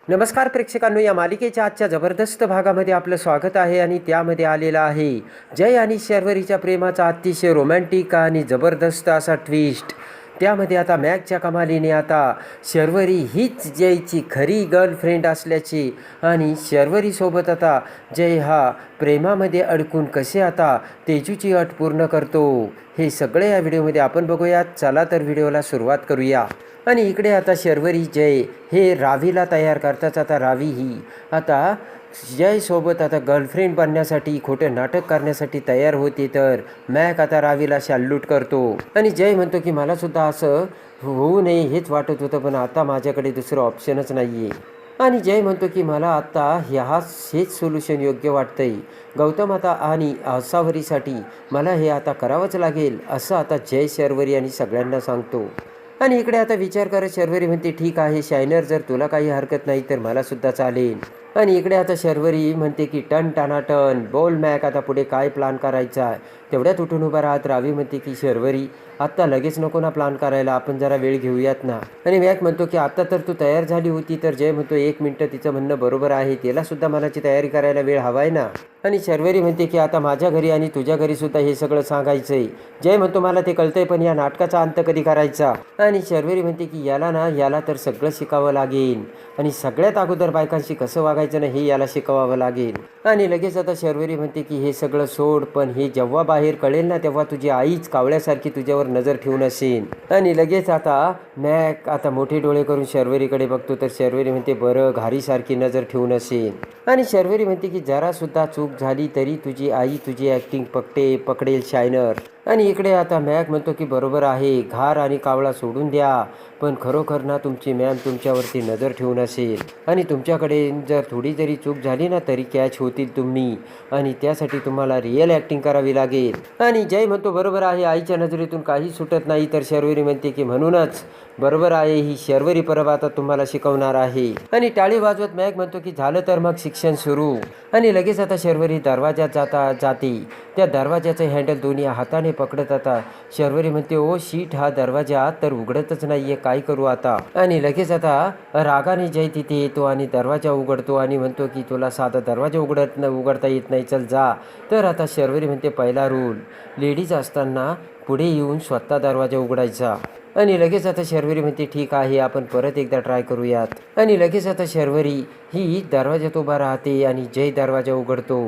नमस्कार प्रेक्षकांनो, या मालिकेच्या आजच्या जबरदस्त भागामध्ये आपलं स्वागत आहे आणि त्यामध्ये आलेला आहे जय आणि शर्वरीच्या प्रेमाचा अतिशय रोमॅन्टिक आणि जबरदस्त असा ट्विस्ट. त्यामध्ये आता मॅकच्या कमालीने आता शर्वरी हीच जयची खरी गर्लफ्रेंड असल्याची आणि शर्वरीसोबत आता जय हा प्रेमामध्ये अडकून कसे आता तेजूची अट पूर्ण करतो, हे सगळे या व्हिडिओमध्ये आपण बघूयात. चला तर व्हिडिओला सुरुवात करूया. आणि इकडे आता शर्वरी जय हे रावीला तयार करताच आता रावी ही आता जयसोबत आता गर्लफ्रेंड बनण्यासाठी खोटं नाटक करण्यासाठी तयार होते. तर मॅक आता रावीला शाल्यूट करतो आणि जय म्हणतो की मलासुद्धा असं होऊ नये हेच वाटत होतं, पण आता माझ्याकडे दुसरं ऑप्शनच नाही आहे. आणि जय म्हणतो की मला आता हेच सोल्युशन योग्य वाटतंय. गौतम आता आणि असावरीसाठी मला हे आता करावंच लागेल, असं आता जय शर्वरी आणि सगळ्यांना सांगतो. आणि इकडे आता विचार करत शर्वरी म्हणते ठीक आहे शायनर, जर तुला काही हरकत नाही तर मलासुद्धा चालेल. आणि इकडे आता शर्वरी म्हणते की टन टानाटन बोल मॅक, आता पुढे काय प्लान करायचा आहे. तेवढ्यात उठून उभा राहत रावी म्हणते की शर्वरी आत्ता लगेच नको ना प्लान करायला, आपण जरा वेळ घेऊयात ना. आणि मॅक म्हणतो की आत्ता तर तू तयार झाली होती. तर जय म्हणतो 1 मिनिट, तिचं म्हणणं बरोबर आहे, त्यालासुद्धा मनाची तयारी करायला वेळ हवा आहे ना. आणि शर्वरी म्हणते की आता माझ्या घरी आणि तुझ्या घरीसुद्धा हे सगळं सांगायचं आहे. जय म्हणतो मला ते कळतंय, पण या नाटकाचा अंत कधी करायचा. आणि शर्वरी म्हणते की याला तर सगळं शिकावं लागेल आणि सगळ्यात अगोदर बायकांशी कसं वागायचं ना हे याला शिकवावं लागेल. आणि लगेच आता शर्वरी म्हणते की हे सगळं सोड, पण हे जेव्हा बाहेर कळेल ना तेव्हा तुझी आईच कावळ्यासारखी तुझ्यावर नजर ठेवून असेल. आणि लगेच आता मॅक आता मोठे डोळे करून शर्वरीकडे बघतो. तर शर्वरी म्हणते बरं, घारीसारखी नजर ठेवून असेल. आणि शर्वरी म्हणते की जरासुद्धा चूक झाली तरी तुझी आई तुझी ॲक्टिंग पकडेल शायनर. आणि इकडे आता मॅक म्हणतो की बरोबर आहे, घार आणि कावळा सोडून द्या, पण खरोखर ना तुमची मॅम तुमच्यावरती नजर ठेवून असेल आणि तुमच्याकडे जर थोडी जरी चूक झाली ना तरी कॅच होतील तुम्ही, आणि त्यासाठी तुम्हाला रिअल ॲक्टिंग करावी लागेल. आणि जय म्हणतो बरोबर आहे, आईच्या नजरेतून काही सुटत नाही. तर शर्वरी म्हणते की म्हणूनच बरोबर आहे, ही शर्वरी परब आता तुम्हाला शिकवणार आहे. आणि टाळी वाजवत मॅक म्हणतो की झालं तर मग शिक्षण सुरू. आणि लगेच आता शर्वरी दरवाजात जाते. त्या दरवाजाचं हँडल दोन्ही हाताने पकडत आता शर्वरी म्हणते ओ शीट, हा दरवाजा तर उघडतच नाहीये, काय करू आता. आणि लगेच आता रागाने जय तिथे येतो आणि दरवाजा उघडतो आणि म्हणतो की तुला साधा दरवाजा उघडता येत नाही, चल जा. तर आता शर्वरी म्हणते पहिला रूल, लेडीज असताना पुढे येऊन स्वतः दरवाजा उघडायचा. आणि लगेच आता शर्वरी म्हणते ठीक आहे, आपण परत एकदा ट्राय करूयात. आणि लगेच आता शर्वरी ही दरवाजात उभा राहते आणि जय दरवाजा उघडतो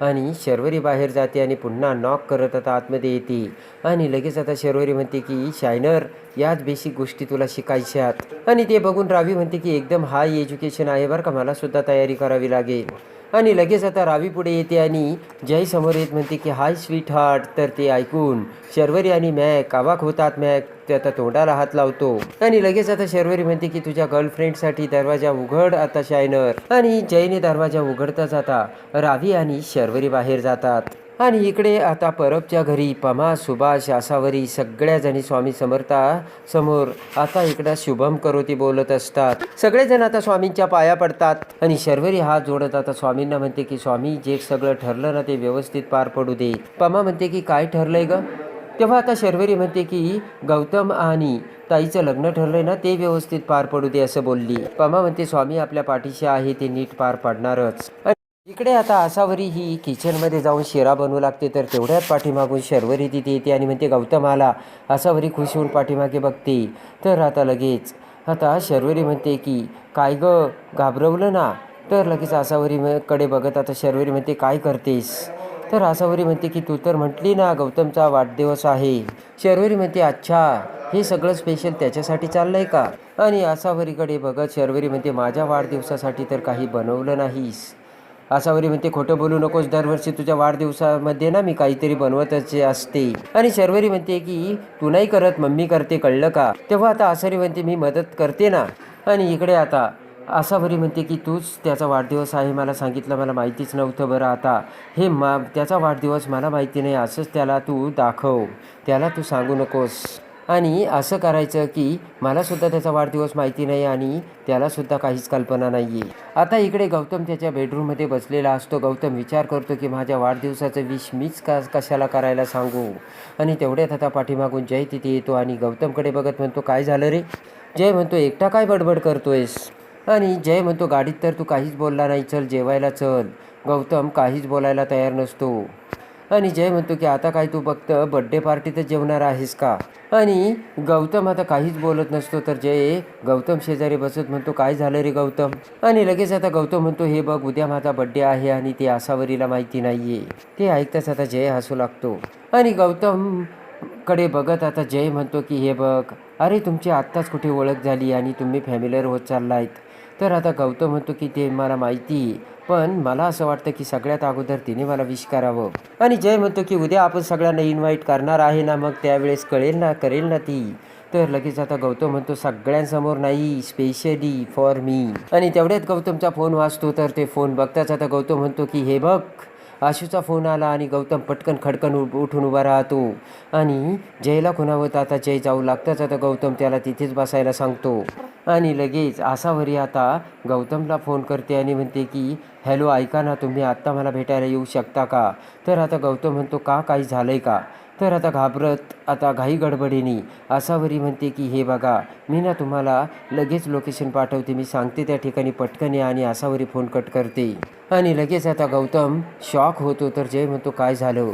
आणि शर्वरी बाहेर जाते आणि पुन्हा नॉक करत आता आतमध्ये येते. आणि लगेच आता शर्वरी म्हणते की शायनर, याच बेसिक गोष्टी तुला शिकायच्यात. आणि ते बघून रावी म्हणते की एकदम हाय एज्युकेशन आहे बरं का, मलासुद्धा तयारी करावी लागेल. आणि लगेच आता रावी पुढे येते आणि जय समोर येत म्हणते की हाय स्वीट हार्ट. तर ते ऐकून शर्वरी आणि मॅक अवाक होतात. मॅक ते आता तोंडाला हात लावतो आणि लगेच आता शर्वरी म्हणते की तुझ्या गर्लफ्रेंडसाठी दरवाजा उघड आता शायनर. आणि जयने दरवाजा उघडताच आता रावी आणि शर्वरी बाहेर जातात. आणि इकडे आता परबच्या घरी पमा, सुभाष, आसावरी सगळ्याजणी स्वामी समर्था समोर आता इकडं शुभम करोती बोलत असतात. सगळेजण आता स्वामींच्या पाया पडतात आणि शर्वरी हात जोडत आता स्वामींना म्हणते की स्वामी, जे सगळं ठरलं ना ते व्यवस्थित पार पडू दे. पमा म्हणते की काय ठरलंय ग. तेव्हा आता शर्वरी म्हणते की गौतम आणि ताईचं लग्न ठरलंय ना ते व्यवस्थित पार पडू दे असं बोलली. पमा म्हणते स्वामी आपल्या पाठीशी आहे, ते नीट पार पाडणारच. इकडे आता आसावरी ही किचनमध्ये जाऊन शिरा बनवू लागते. तर तेवढ्यात पाठीमागून शर्वरी तिथे येते आणि म्हणते गौतम आला. आसावरी खुश होऊन पाठीमागे बघते. तर आता लगेच आता शर्वरी म्हणते की काय ग, घाबरवलं ना. तर लगेच आसावरी कडे बघत आता शर्वरी म्हणते काय करतेस. तर आसावरी म्हणते की तू तर म्हटली ना गौतमचा वाढदिवस आहे. शर्वरी म्हणते अच्छा, हे सगळं स्पेशल त्याच्यासाठी चाललंय का. आणि आसावरीकडे बघत शर्वरी म्हणते माझ्या वाढदिवसासाठी तर काही बनवलं नाहीस. आसावरी म्हणते खोटं बोलू नकोस, दरवर्षी तुझ्या वाढदिवसामध्ये ना मी काहीतरी बनवतच असते. आणि शर्वरी म्हणते की तू नाही करत, मम्मी करते, कळलं का. तेव्हा आता आसावरी म्हणते मी मदत करते ना. आणि इकडे आता आसावरी म्हणते की तूच त्याचा वाढदिवस आहे मला सांगितलं, मला माहितीच नव्हतं. बरं आता हे त्याचा वाढदिवस मला माहिती नाही असंच त्याला तू दाखव, त्याला तू सांगू नकोस. आणि असं करायचं की मलासुद्धा त्याचा वाढदिवस माहिती नाही आणि त्यालासुद्धा काहीच कल्पना नाही आहे. आता इकडे गौतम त्याच्या बेडरूममध्ये बसलेला असतो. गौतम विचार करतो की माझ्या वाढदिवसाचं विश मीच कशाला करायला सांगू. आणि तेवढ्यात आता पाठीमागून जय तिथे येतो आणि गौतमकडे बघत म्हणतो काय झालं रे. जय म्हणतो एकटा काय बडबड करतोयस. आणि जय म्हणतो गाडीत तर तू काहीच बोलला नाही, चल जेवायला चल. गौतम काहीच बोलायला तयार नसतो आणि जय म्हणतो की आता काय तू फक्त बड्डे पार्टीतच जेवणार आहेस का. आणि गौतम आता काहीच बोलत नसतो तर जय गौतम शेजारी बसत म्हणतो काय झालं रे गौतम. आणि लगेच आता गौतम म्हणतो हे बघ उद्या माझा बड्डे आहे आणि ते आसावरीला माहिती नाही आहे. ते ऐकताच आता जय हसू लागतो आणि गौतम कडे बघत आता जय म्हणतो की हे बघ अरे तुमची आत्ताच कुठे ओळख झाली आणि तुम्ही फॅमिलीवर होत चाललायत. तर आता गौतम म्हणतो की ते मला माहिती आहे, पण मला असं वाटतं की सगळ्यात अगोदर तिने मला विश करावं. आणि जय म्हणतो की उद्या आपण सगळ्यांना इन्व्हाइट करणार आहे ना, मग त्यावेळेस करेल ना ती. तर लगेच आता गौतम म्हणतो सगळ्यांसमोर नाही, स्पेशली फॉर मी. आणि तेवढ्यात गौतमचा फोन वाजतो तर ते फोन बघताच आता गौतम म्हणतो की हे बघ आशूचा फोन आला. आणि गौतम पटकन खडकन उठून उभा राहतो आणि जयला खुणावत आता जय जाऊ लागताच आता गौतम त्याला तिथेच बसायला सांगतो. आणि लगेच आसावरी आता गौतमला फोन करते आणि म्हणते की हॅलो ऐका ना, तुम्ही आत्ता मला भेटायला येऊ शकता का. तर आता गौतम म्हणतो का काही झालं आहे का. तर आता घाबरत आता घाई गडबडीने आसावरी म्हणते की हे बघा मी ना तुम्हाला लगेच लोकेशन पाठवते, मी सांगते त्या ठिकाणी पटकन या. आणि आसावरी फोन कट करते आणि लगेच आता गौतम शॉक होतो. तर जय म्हणतो काय झालं.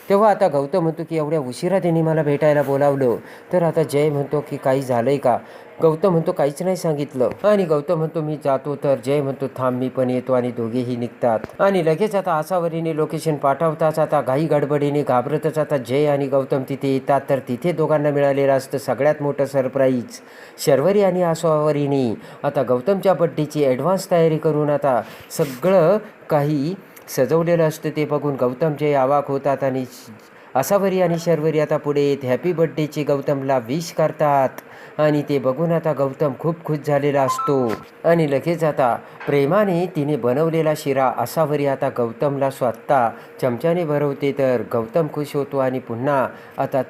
तेव्हा आता गौतम म्हणतो की एवढ्या उशिरा त्यांनी मला भेटायला बोलावलं. तर आता जय म्हणतो की काही झालं आहे का. गौतम म्हणतो काहीच नाही सांगितलं. आणि गौतम म्हणतो मी जातो. तर जय म्हणतो थांब मी पण येतो. आणि दोघेही निघतात. आणि लगेच आता आसावरीने लोकेशन पाठवताच आता घाई गडबडीने घाबरतच आता जय आणि गौतम तिथे येतात. तर तिथे दोघांना मिळालेलं असतं सगळ्यात मोठं सरप्राईज. शर्वरी आणि आसावरीने आता गौतमच्या बड्डेची ॲडव्हान्स तयारी करून आता सगळं काही सजवलेलं असतं. ते बघून गौतम जय अवाक होतात आणि आसावरी आणि शर्वरी आता पुढे येत हॅपी बड्डेचे गौतमला विश करतात. आणि ते बघून आता गौतम खूप खुश झालेला असतो. आणि लगेच आता प्रेमाने तिने बनवलेला शिरा आसावरी आता गौतमला स्वतः चमच्याने भरवते. तर गौतम खुश होतो आणि पुन्हा आता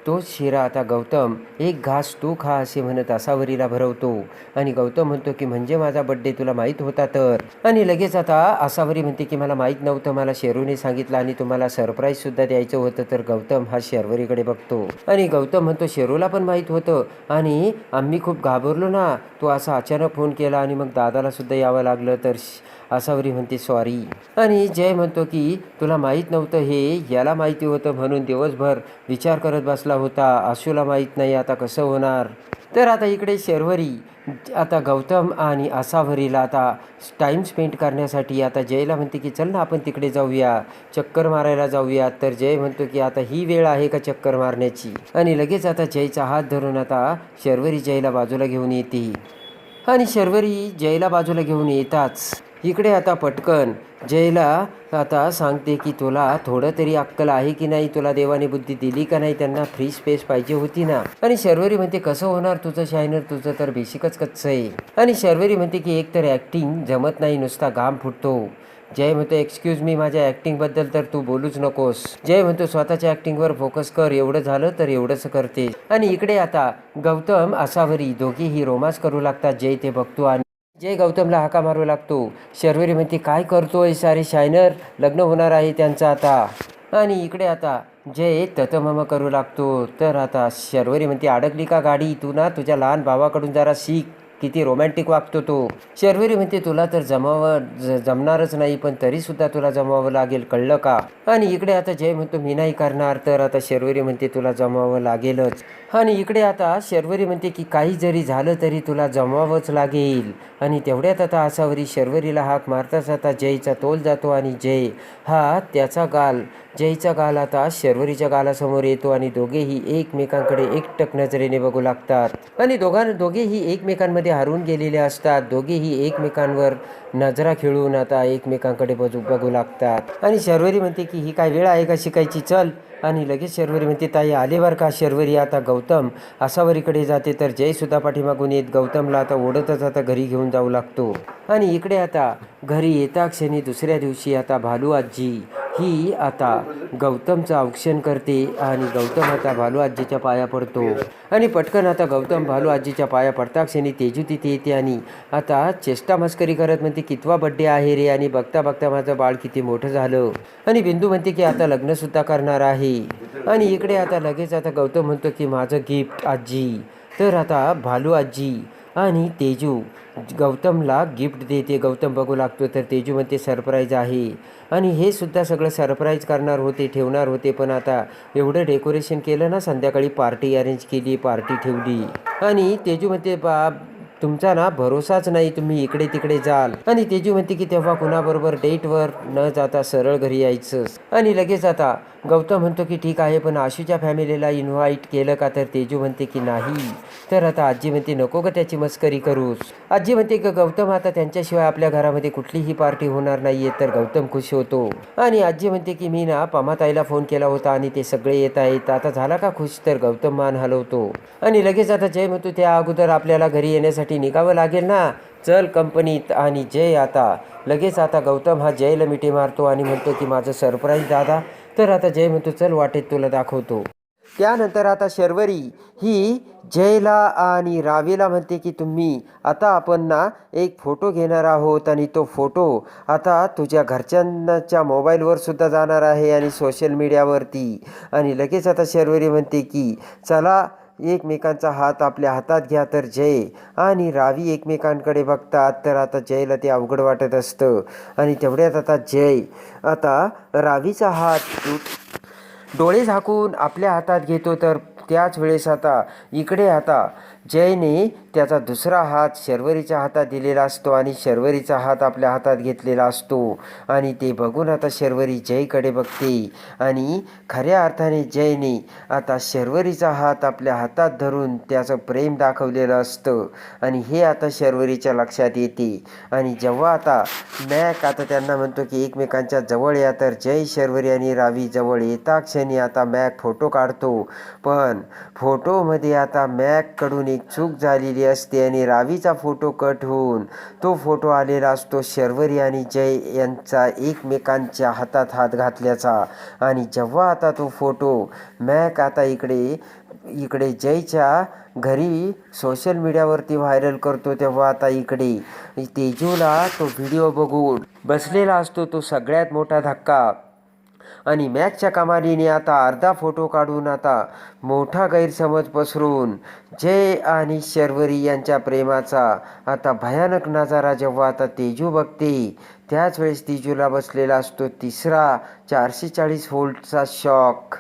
तोच शिरा आता गौतम एक घास तू खा असे म्हणत आसावरीला भरवतो. आणि गौतम म्हणतो की म्हणजे माझा बड्डे तुला माहीत होता तर. आणि लगेच आता आसावरी म्हणते की मला माहीत नव्हतं, मला शेरूने सांगितलं आणि तुम्हाला सरप्राईजसुद्धा द्यायचं होतं. तर गौतम हा शर्वरीकडे बघतो आणि गौतम म्हणतो शेरूला पण माहीत होतं आणि आम्ही खूप घाबरलो ना, तू असा अचानक फोन केला आणि मग दादालासुद्धा यावं लागलं. तर आसावरी म्हणते सॉरी. आणि जय म्हणतो की तुला माहीत नव्हतं हे याला माहिती होतं म्हणून दिवसभर विचार करत बसला होता, आशूला माहीत नाही आता कसं होणार. तर आता इकडे शर्वरी आता गौतम आणि आसावरीला आता टाईम स्पेंड करण्यासाठी आता जयला म्हणते की चल ना आपण तिकडे जाऊया, चक्कर मारायला जाऊया. तर जय म्हणतो की आता ही वेळ आहे का चक्कर मारण्याची. आणि लगेच आता जयचा हात धरून आता शर्वरी जयला बाजूला घेऊन येते. आणि शर्वरी जयला बाजूला घेऊन येताच इकडे आता पटकन जयला आता सांगते की तुला थोडं तरी अक्कल आहे की नाही, तुला देवाने बुद्धी दिली का नाही, त्यांना फ्री स्पेस पाहिजे होती ना. आणि शर्वरी म्हणते कसं होणार तुझं शायनर, तुझं तर बेसिकच कच्चं आहे. आणि शर्वरी म्हणते की एक तर ॲक्टिंग जमत नाही, नुसता घाम फुटतो. जय म्हणतो एक्सक्यूज मी, माझ्या ॲक्टिंगबद्दल तर तू बोलूच नकोस. जय म्हणतो स्वतःच्या ॲक्टिंगवर फोकस कर, एवढं झालं तर एवढंच करते. आणि इकडे आता गौतम आसावरी दोघेही रोमांस करू लागतात. जय ते बघतो आणि जय गौतमला हाका मारू लागतो. शर्वरी म्हणते काय करतोय सारे शायनर, लग्न होणार आहे त्यांचं आता. आणि इकडे आता जय ततमम करू लागतो. तर आता शर्वरी म्हणते अडकली का गाडी, तू ना तुझ्या लहान भावाकडून जरा शिक, किती रोमॅन्टिक वागतो तो. शर्वरी म्हणते तुला तर जमणारच नाही, पण तरीसुद्धा तुला जमवावं लागेल, कळलं का. आणि इकडे आता जय म्हणतो मी नाही करणार. तर आता शर्वरी म्हणते तुला जमवावं लागेलच. आणि इकडे आता शर्वरी म्हणते की काही जरी झालं तरी तुला जमवावंच लागेल. आणि तेवढ्यात आता आसावरी शर्वरीला हाक मारताच आता जयचा तोल जातो आणि जय हा जयचा गाल आता शर्वरीच्या गालासमोर येतो. आणि दोघेही एकमेकांकडे एकटक नजरेने बघू लागतात. आणि दोघेही एकमेकांमध्ये हरवून गेलेले असतात. दोघेही एकमेकांवर नजरा खेळून आता एकमेकांकडे बघू लागतात. आणि शर्वरी म्हणते की ही काय वेळ आहे का शिकायची, चल. आणि लगेच शर्वरी म्हणते ताई आले बरं का. शर्वरी आता गौतम आसावरीकडे जाते. तर जयसुद्धा पाठीमागून येत गौतमला आता ओढतच आता घरी घेऊन जाऊ लागतो. आणि इकडे आता घरी येता क्षणी दुसऱ्या दिवशी आता भालू आजी ही आता गौतमचं औक्षण करते. आणि गौतम आता भालू आजीच्या पाया पडतो. आणि पटकन आता गौतम भालू आजीच्या पाया पडता क्षणी तेजू तिथे येते आणि आता चेष्टा मस्करी करत म्हणते कितवा बड्डे आहे रे, आणि बघता बघता माझं बाळ किती मोठं झालं. आणि बिंदू म्हणते की आता लग्नसुद्धा करणार आहे. आणि इकडे आता लगेच आता गौतम म्हणतो की माझं गिफ्ट आजी. तर आता भालू आजी आणि तेजू गौतमला गिफ्ट देते. गौतम बघू लागतो तर तेजू म्हणते सरप्राईज आहे. आणि हे सुद्धा सगळं सरप्राईज करणार होते, ठेवणार होते, पण आता एवढं डेकोरेशन केलं ना, संध्याकाळी पार्टी अरेंज केली, पार्टी ठेवली. आणि तेजू म्हणते तुमचा ना भरोसाच नाही, तुम्ही इकडे तिकडे जाल. आणि तेजू म्हणते की तेव्हा कुणाबरोबर डेटवर न जाता सरळ घरी यायचं. आणि लगेच आता गौतम म्हणतो की ठीक आहे, पण आशूच्या फॅमिलीला इन्व्हाइट केलं का? तर तेजू म्हणते की नाही. तर आता आजी म्हणते नको ग त्याची मस्करी करूस. आजी म्हणते की गौतम आता त्यांच्याशिवाय आपल्या घरामध्ये कुठलीही पार्टी होणार नाहीये. तर गौतम खुश होतो. आणि आजी म्हणते की मी ना पमाताईला फोन केला होता आणि ते सगळे येत आहेत, आता झाला का खुश? तर गौतम मान हलवतो. आणि लगेच आता जय म्हणतो त्या अगोदर आपल्याला घरी येण्यासाठी निघावं लागेल ना, चल कंपनीत. आणि जय आता लगेच आता गौतम हा जयला मिठी मारतो आणि म्हणतो की माझं सरप्राईज दादा. तर आता जय म्हणतो चल वाटेत तुला दाखवतो. त्यानंतर आता शर्वरी ही जयला आणि रावीला म्हणते की तुम्ही आता आपण ना एक फोटो घेणार आहोत आणि तो फोटो आता तुझ्या घरच्यांच्या मोबाईलवर सुद्धा जाणार आहे आणि सोशल मीडियावरती. आणि लगेच आता शर्वरी म्हणते की चला एकमेकांचा हात आपल्या हातात घ्या. तर जय आणि रावी एकमेकांकडे बघतात. तर आता जयला ते अवघड वाटत असतं. आणि तेवढ्यात आता जय आता रावीचा हात डोळे झाकून आपल्या हातात घेतो. तर त्याच वेळेस आता इकडे आता जयने त्याचा दुसरा हात शर्वरीच्या हातात दिलेला असतो आणि शर्वरीचा हात आपल्या हातात घेतलेला असतो. आणि ते बघून आता शर्वरी जयकडे बघते आणि खऱ्या अर्थाने जयने आता शर्वरीचा हात आपल्या हातात धरून त्याचं प्रेम दाखवलेलं असतं. आणि हे आता शर्वरीच्या लक्षात येते. आणि जेव्हा आता मॅक आता त्यांना म्हणतो की एकमेकांच्या जवळ या, तर जय शर्वरी आणि रावी जवळ येता क्षणी आता मॅक फोटो काढतो. पण फोटोमध्ये आता मॅककडून एक चूक झालेली असते आणि रावीचा फोटो कट होऊन तो फोटो आलेला असतो शर्वरी आणि जय यांचा एकमेकांच्या हातात हात घातल्याचा. आणि जेव्हा आता तो फोटो मॅक आता इकडे जयच्या घरी सोशल मीडियावरती व्हायरल करतो, तेव्हा आता इकडे तेजूला तो व्हिडिओ बघून बसलेला असतो तो सगळ्यात मोठा धक्का. आणि मॅकच्या कमालीने आता अर्धा फोटो काढून आता मोठा गैरसमज पसरून जय आणि शर्वरी यांच्या प्रेमाचा आता भयानक नजारा जेव्हा आता तेजू बघते, त्याच वेळेस तेजूला बसलेला असतो तिसरा 440 व्होल्टचा शॉक.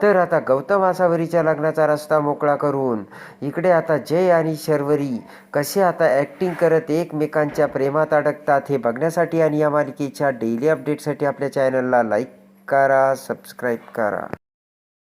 तर आता गौतम आसावरीच्या लग्नाचा रस्ता मोकळा करून इकडे आता जय आणि शर्वरी कसे आता ॲक्टिंग करत एकमेकांच्या प्रेमात अडकतात हे बघण्यासाठी आणि या मालिकेच्या डेली अपडेटसाठी आपल्या चॅनलला लाईक करा, सबस्क्राईब करा.